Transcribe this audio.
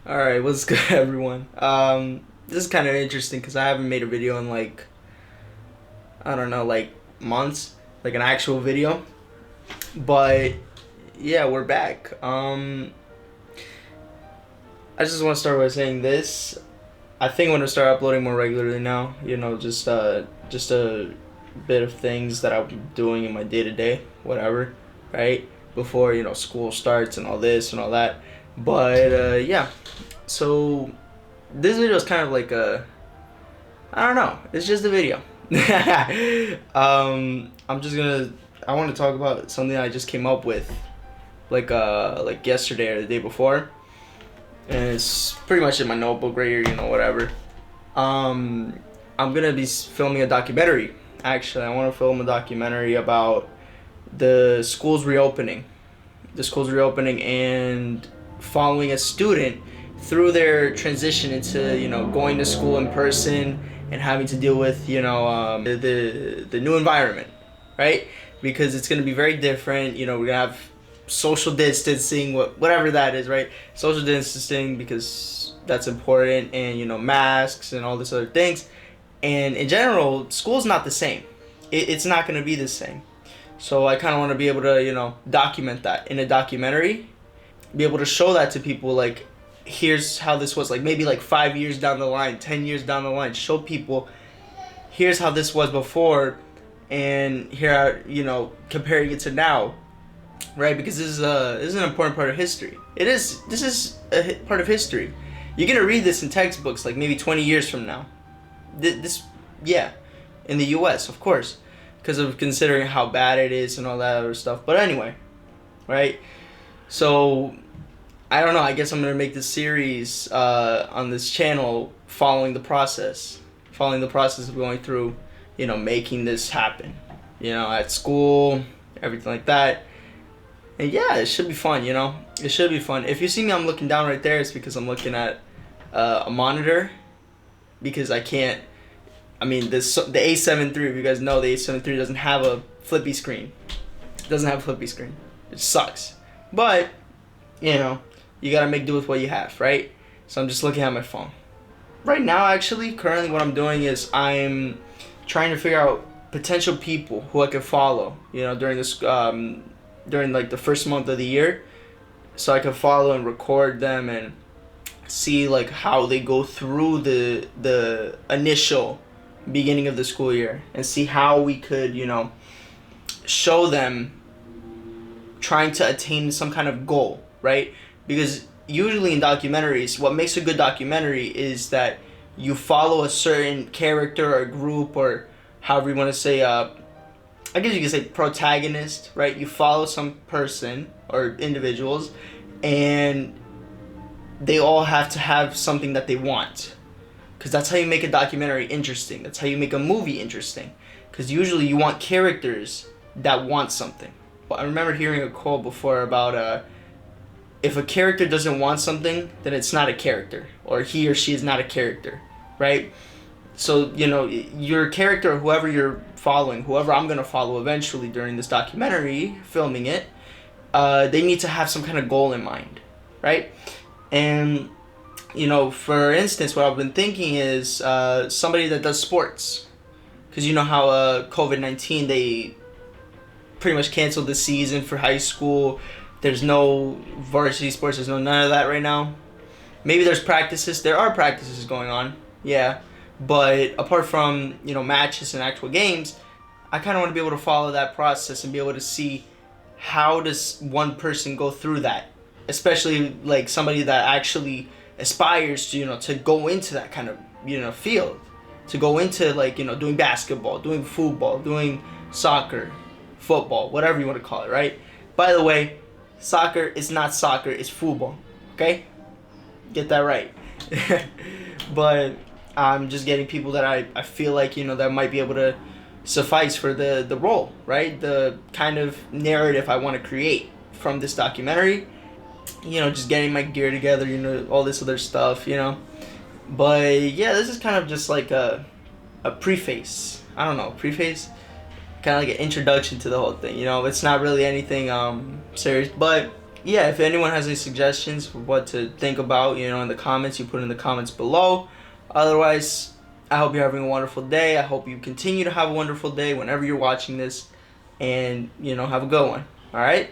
All right, what's good, everyone? This is kind of interesting because I haven't made a video in like I don't know, like months, like an actual video. But yeah, we're back. I just want to start by saying this. I think I'm gonna start uploading more regularly now. Just a bit of things that I'm doing in my day to day, whatever, right? Before school starts and all this and all that. But yeah, so this video is kind of like a I don't know. It's just a video. I'm just gonna. I want to talk about something I just came up with, like yesterday or the day before, and it's pretty much in my notebook right here. Whatever. Um, I'm gonna be filming a documentary. Actually, I want to film a documentary about the schools reopening, and following a student through their transition into going to school in person and having to deal with the new environment, right? Because it's going to be very different. We're gonna have social distancing, whatever that is, right? Social distancing because that's important, and masks and all this other things. And in general, school's not the same. It's not going to be the same. So I kind of want to be able to document that in a documentary, be able to show that to people, like here's how this was, like maybe like 5 years down the line, 10 years down the line, show people here's how this was before, and here comparing it to now, right? Because this is an important part of history. This is a part of history. You're gonna read this in textbooks like maybe 20 years from now. This yeah, in the U.S. of course, because of considering how bad it is and all that other stuff. But anyway, right? So I don't know. I guess I'm gonna make this series on this channel following the process of going through, making this happen, at school, everything like that. And yeah, it should be fun. It should be fun. If you see me, I'm looking down right there. It's because I'm looking at a monitor because I can't. I mean, the A7 III. If you guys know, the A7 III doesn't have a flippy screen. It doesn't have a flippy screen. It sucks. But you gotta make do with what you have, right? So I'm just looking at my phone. Right now, actually, currently what I'm doing is I'm trying to figure out potential people who I could follow, during this, during like the first month of the year. So I could follow and record them and see like how they go through the initial beginning of the school year, and see how we could, show them trying to attain some kind of goal, right? Because usually in documentaries, what makes a good documentary is that you follow a certain character or group, or however you want to say, I guess you can say protagonist, right? You follow some person or individuals, and they all have to have something that they want. Because that's how you make a documentary interesting. That's how you make a movie interesting. Because usually you want characters that want something. I remember hearing a quote before about if a character doesn't want something, then it's not a character, or he or she is not a character, right? So your character, whoever you're following, whoever I'm gonna follow eventually during this documentary, filming it, they need to have some kind of goal in mind, right? And for instance, what I've been thinking is somebody that does sports, because you know how COVID-19, they pretty much canceled the season for high school. There's no varsity sports. There's none of that right now. Maybe there's practices. There are practices going on. Yeah. But apart from, matches and actual games, I kind of want to be able to follow that process and be able to see how does one person go through that. Especially like somebody that actually aspires to, to go into that kind of, field. To go into like, doing basketball, doing football, doing soccer, football, whatever you want to call it, right? By the way, soccer is not soccer, it's football. Okay? Get that right. But I'm just getting people that I feel like, that might be able to suffice for the role, right? The kind of narrative I want to create from this documentary. Just getting my gear together, all this other stuff, But yeah, this is kind of just like a preface. I don't know, preface? Kind of like an introduction to the whole thing. It's not really anything serious, but yeah, if anyone has any suggestions for what to think about, in the comments, you put in the comments below. Otherwise, I hope you're having a wonderful day. I hope you continue to have a wonderful day whenever you're watching this, and have a good one. All right.